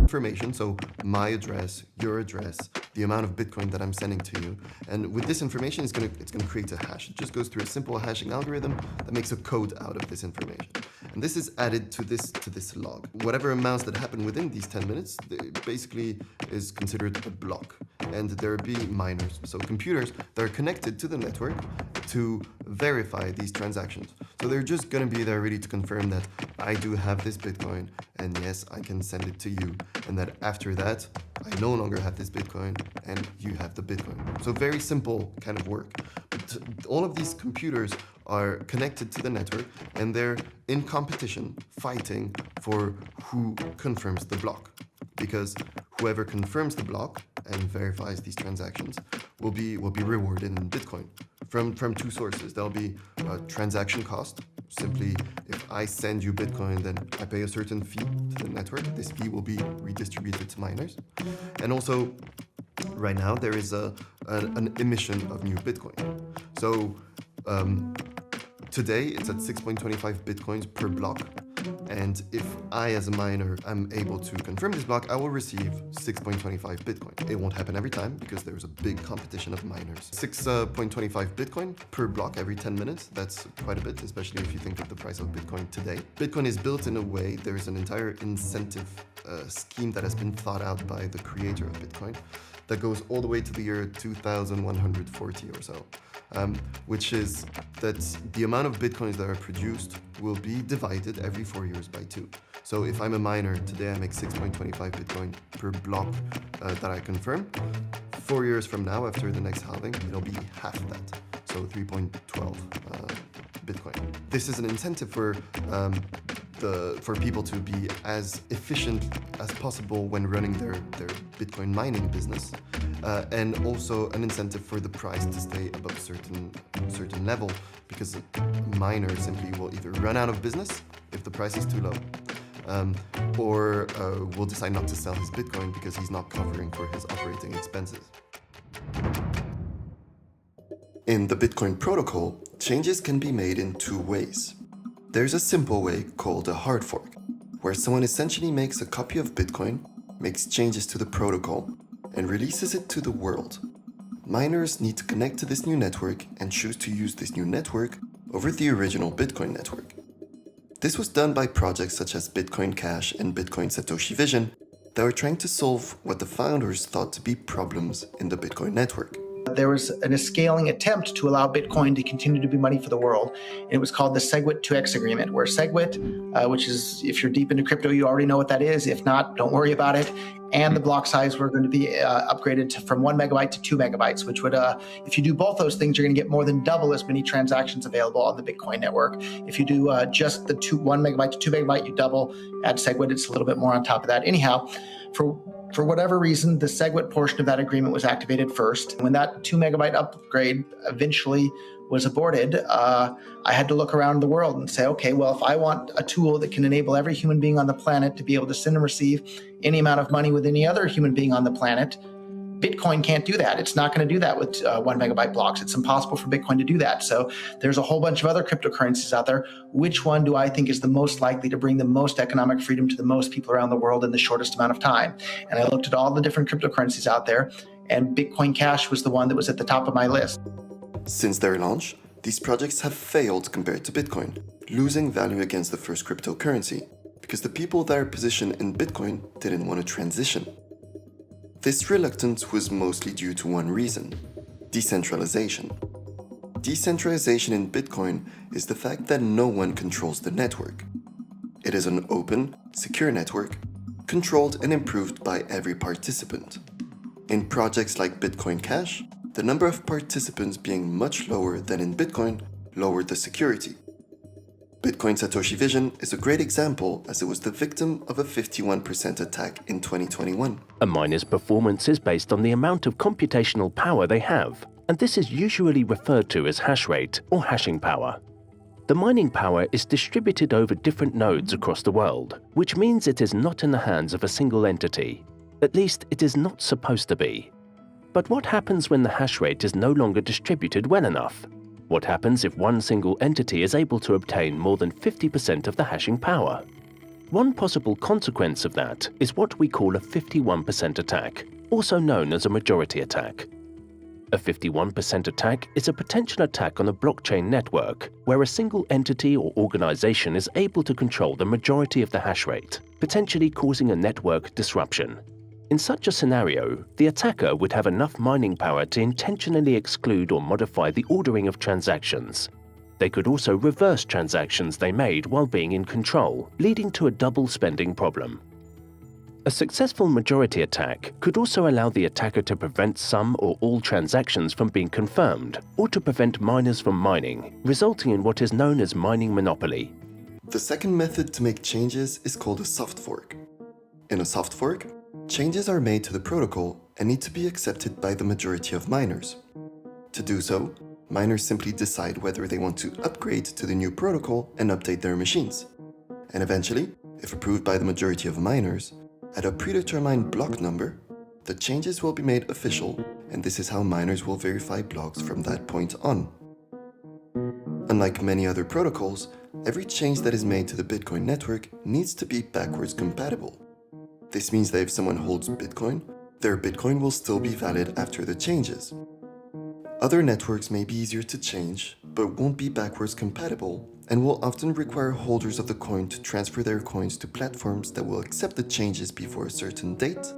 information, so my address, your address, the amount of Bitcoin that I'm sending to you. And with this information, it's gonna create a hash. It just goes through a simple hashing algorithm that makes a code out of this information. And this is added to this log. Whatever amounts that happen within these 10 minutes, basically is considered a block. And there will be miners, so computers that are connected to the network to verify these transactions. So they're just gonna be there ready to confirm that I do have this Bitcoin, and yes, I can send it to you. And that after that, I no longer have this Bitcoin, and you have the Bitcoin. So very simple kind of work. But all of these computers are connected to the network, and they're in competition, fighting for who confirms the block. Because whoever confirms the block and verifies these transactions will be rewarded in Bitcoin from two sources. There'll be a transaction cost. Simply, if I send you Bitcoin, then I pay a certain fee to the network. This fee will be redistributed to miners. And also, right now, there is an emission of new Bitcoin. So today, it's at 6.25 Bitcoins per block. And if I, as a miner, am able to confirm this block, I will receive 6.25 Bitcoin. It won't happen every time because there's a big competition of miners. 6.25 Bitcoin per block every 10 minutes. That's quite a bit, especially if you think of the price of Bitcoin today. Bitcoin is built in a way, there's an entire incentive scheme that has been thought out by the creator of Bitcoin that goes all the way to the year 2140 or so. Which is that the amount of Bitcoins that are produced will be divided every 4 years by 2. So if I'm a miner, today I make 6.25 Bitcoin per block that I confirm. 4 years from now, after the next halving, it'll be half that. So 3.12 Bitcoin. This is an incentive for people to be as efficient as possible when running their Bitcoin mining business, and also an incentive for the price to stay above a certain level, because a miner simply will either run out of business if the price is too low, or will decide not to sell his Bitcoin because he's not covering for his operating expenses. In the Bitcoin protocol, changes can be made in two ways. There's a simple way called a hard fork, where someone essentially makes a copy of Bitcoin, makes changes to the protocol, and releases it to the world. Miners need to connect to this new network and choose to use this new network over the original Bitcoin network. This was done by projects such as Bitcoin Cash and Bitcoin Satoshi Vision that were trying to solve what the founders thought to be problems in the Bitcoin network. There was a scaling attempt to allow Bitcoin to continue to be money for the world. And it was called the SegWit 2x agreement, where SegWit, which is, if you're deep into crypto, you already know what that is. If not, don't worry about it. And the block size were going to be upgraded from 1 megabyte to 2 megabytes, which would, if you do both those things, you're going to get more than double as many transactions available on the Bitcoin network. If you do just the 1 megabyte to 2 megabyte, you double. Add SegWit, it's a little bit more on top of that. Anyhow, for whatever reason, the SegWit portion of that agreement was activated first. When that 2 megabyte upgrade eventually was aborted, I had to look around the world and say, okay, well, if I want a tool that can enable every human being on the planet to be able to send and receive any amount of money with any other human being on the planet, Bitcoin can't do that. It's not going to do that with 1 megabyte blocks. It's impossible for Bitcoin to do that. So there's a whole bunch of other cryptocurrencies out there. Which one do I think is the most likely to bring the most economic freedom to the most people around the world in the shortest amount of time? And I looked at all the different cryptocurrencies out there, and Bitcoin Cash was the one that was at the top of my list. Since their launch, these projects have failed compared to Bitcoin, losing value against the first cryptocurrency, because the people that are positioned in Bitcoin didn't want to transition. This reluctance was mostly due to one reason: decentralization. Decentralization in Bitcoin is the fact that no one controls the network. It is an open, secure network, controlled and improved by every participant. In projects like Bitcoin Cash, the number of participants being much lower than in Bitcoin lowered the security. Bitcoin Satoshi Vision is a great example, as it was the victim of a 51% attack in 2021. A miner's performance is based on the amount of computational power they have, and this is usually referred to as hash rate or hashing power. The mining power is distributed over different nodes across the world, which means it is not in the hands of a single entity. At least it is not supposed to be. But what happens when the hash rate is no longer distributed well enough? What happens if one single entity is able to obtain more than 50% of the hashing power? One possible consequence of that is what we call a 51% attack, also known as a majority attack. A 51% attack is a potential attack on a blockchain network where a single entity or organization is able to control the majority of the hash rate, potentially causing a network disruption. In such a scenario, the attacker would have enough mining power to intentionally exclude or modify the ordering of transactions. They could also reverse transactions they made while being in control, leading to a double spending problem. A successful majority attack could also allow the attacker to prevent some or all transactions from being confirmed, or to prevent miners from mining, resulting in what is known as mining monopoly. The second method to make changes is called a soft fork. In a soft fork, changes are made to the protocol and need to be accepted by the majority of miners. To do so, miners simply decide whether they want to upgrade to the new protocol and update their machines. And eventually, if approved by the majority of miners, at a predetermined block number, the changes will be made official, and this is how miners will verify blocks from that point on. Unlike many other protocols, every change that is made to the Bitcoin network needs to be backwards compatible. This means that if someone holds Bitcoin, their Bitcoin will still be valid after the changes. Other networks may be easier to change, but won't be backwards compatible, and will often require holders of the coin to transfer their coins to platforms that will accept the changes before a certain date,